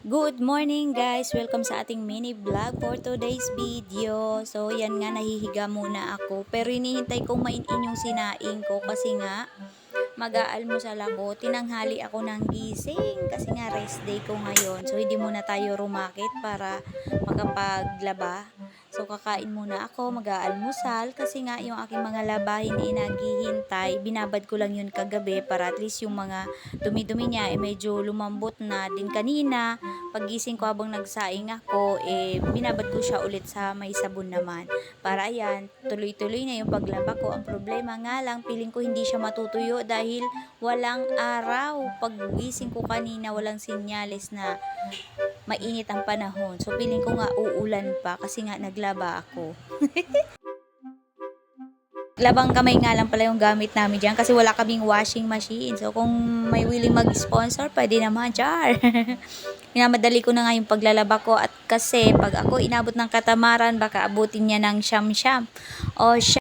Good morning guys! Welcome sa ating mini vlog for today's video. So yan nga, nahihiga muna ako. Pero hinihintay kong mainin yung sinaing ko kasi nga mag-aalmusal ako. Tinanghali ako ng gising kasi nga rest day ko ngayon. So hindi muna tayo rumakit para makapaglaba. So kakain muna ako, mag-aalmusal kasi nga yung aking mga laba hindi naghihintay. Binabad ko lang yun kagabi para at least yung mga dumi-dumi niya medyo lumambot na din kanina. Paggising ko habang nagsaing ako, binabad ko siya ulit sa may sabon naman. Para ayan, tuloy-tuloy na yung paglaba ko. Ang problema nga lang, feeling ko hindi siya matutuyo dahil walang araw. Paggising ko kanina, walang sinyales na mainit ang panahon. So, feeling ko nga uulan pa kasi nga naglaba ako. Labang kamay nga lang pala yung gamit namin dyan kasi wala kaming washing machine. So, kung may willing mag-sponsor, pwede naman, char. Minamadali ko na nga yung paglalaba ko at kasi pag ako inabot ng katamaran, baka abutin niya ng siyam-siyam o